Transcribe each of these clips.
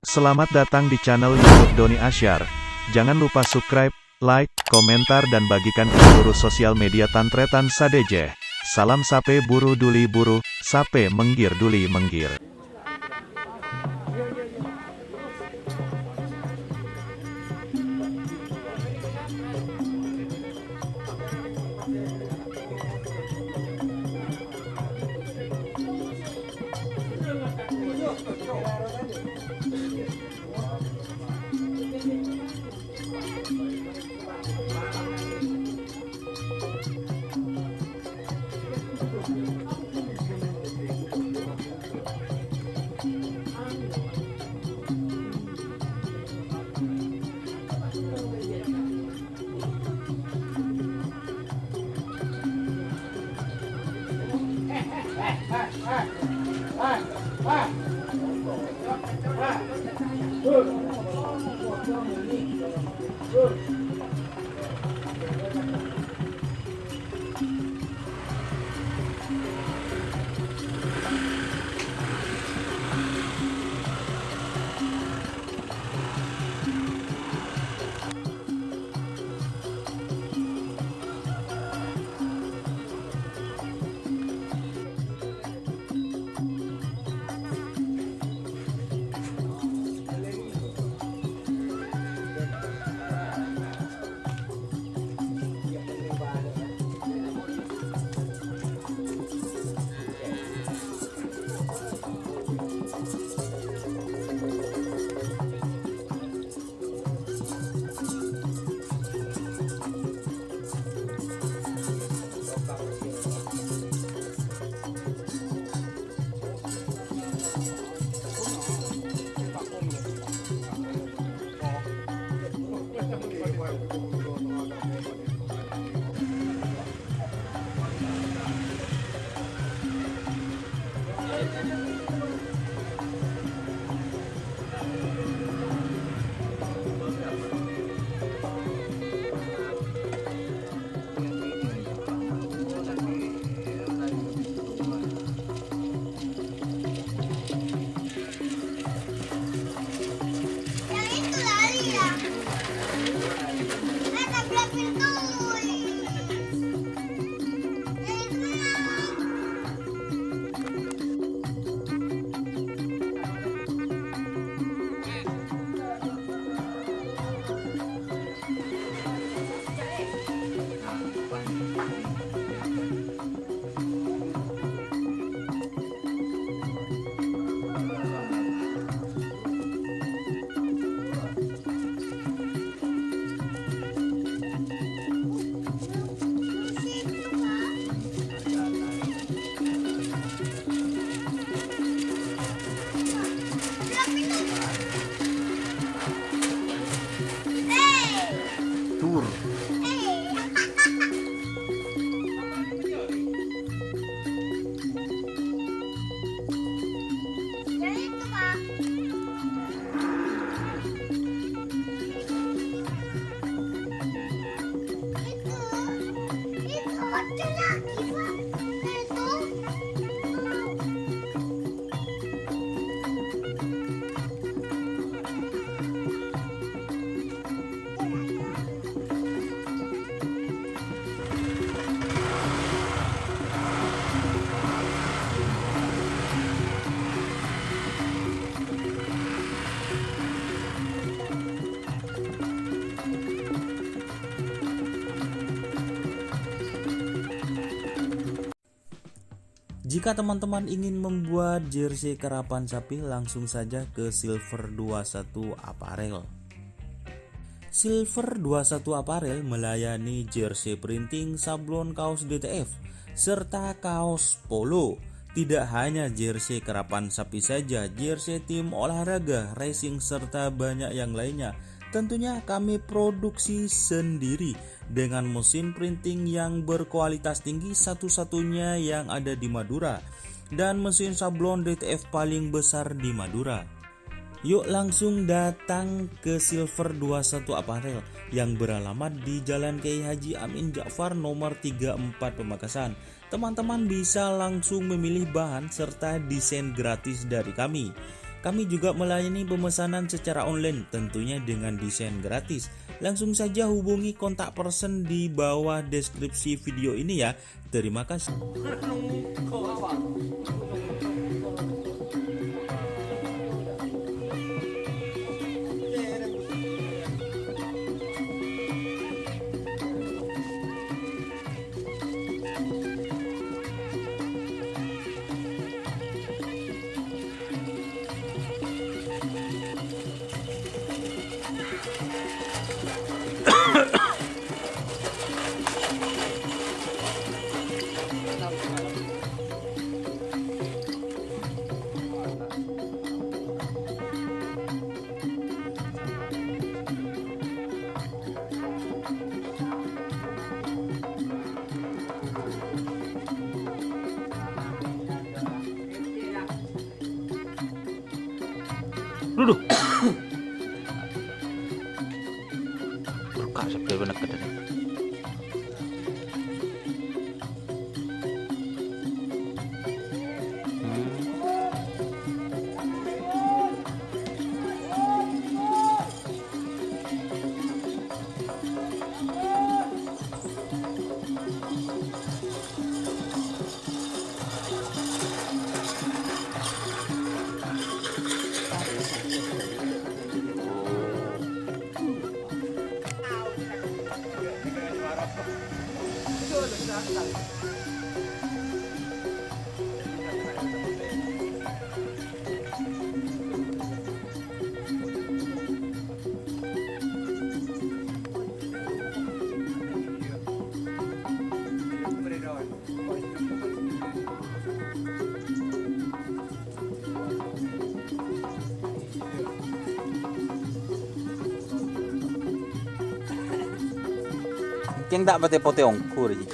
Selamat datang di channel YouTube Doni Asyar. Jangan lupa subscribe, like, komentar dan bagikan ke seluruh sosial media Tantretan Sadeje. Salam sape buru duli buru, sape menggir duli menggir. Tur. Jika teman-teman ingin membuat jersey karapan sapi, langsung saja ke Silver 21 Apparel. Silver 21 Apparel melayani jersey printing, sablon kaos DTF, serta kaos polo. Tidak hanya jersey karapan sapi saja, jersey tim olahraga, racing, serta banyak yang lainnya. Tentunya kami produksi sendiri dengan mesin printing yang berkualitas tinggi, satu-satunya yang ada di Madura, dan mesin sablon DTF paling besar di Madura. Yuk langsung datang ke Silver 21 Apparel yang beralamat di Jalan Kiai Haji Amin Ja'far nomor 34 Pamekasan. Teman-teman bisa langsung memilih bahan serta desain gratis dari kami. Kami juga melayani pemesanan secara online, tentunya dengan desain gratis. Langsung saja hubungi kontak person di bawah deskripsi video ini ya. Terima kasih. Duduk. Buka sebelah mana kedai. Yang tak pate pote ongkur ji.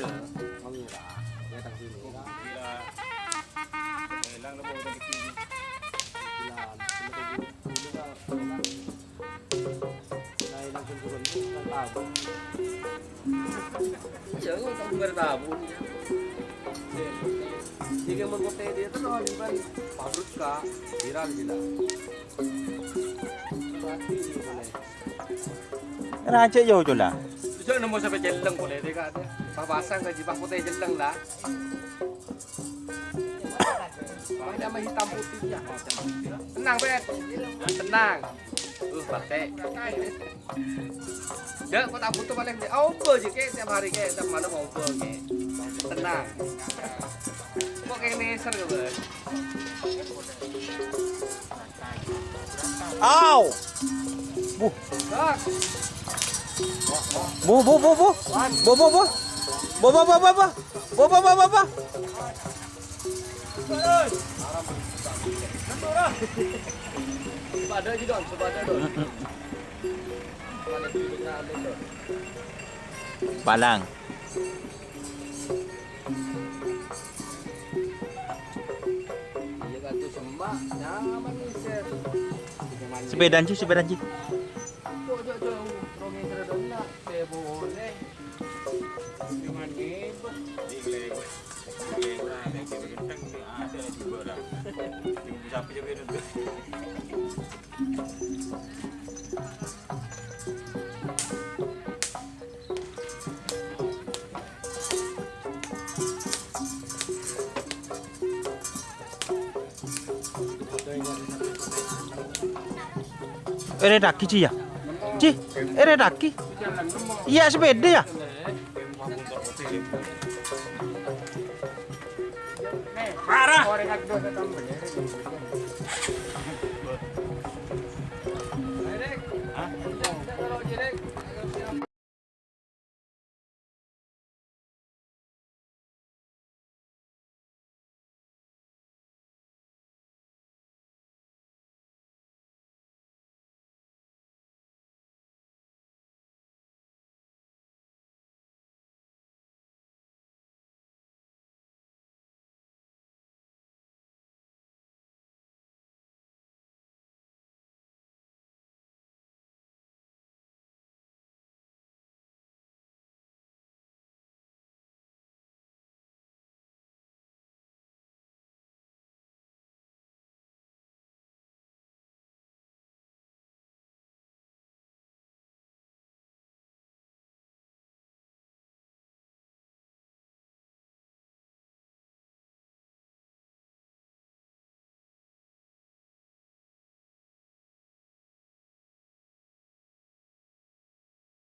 Jika mengkotai dia tu orang kan pabrik ka viral gila. Berarti boleh. Raja jauh je lah. Tujuh nombor sampai jeleng boleh dia kat dia. Pasang ke jibah putih jeleng lah. Ada mah hitam putih ya. Tenang bet. Tenang. Batek. Dia kau tak butuh paling dia. Over je ke tiap hari ke tiap malam over ke. Tenang. Kok kayak neser ke bet? Au. Bu. Dah. Bu. Bu. Sepada je don, sepada don. Paling dulu nak ambil don. Balang. Dia kata sembah, nyaman ni set. Sepedan ji. Jom. Rongeng sedon nak, saya boleh. Jangan ngebet. Ere daki ji ya. Ji, ere daki. Iya sepeda ya. Parah. Orang nak dua datang boleh.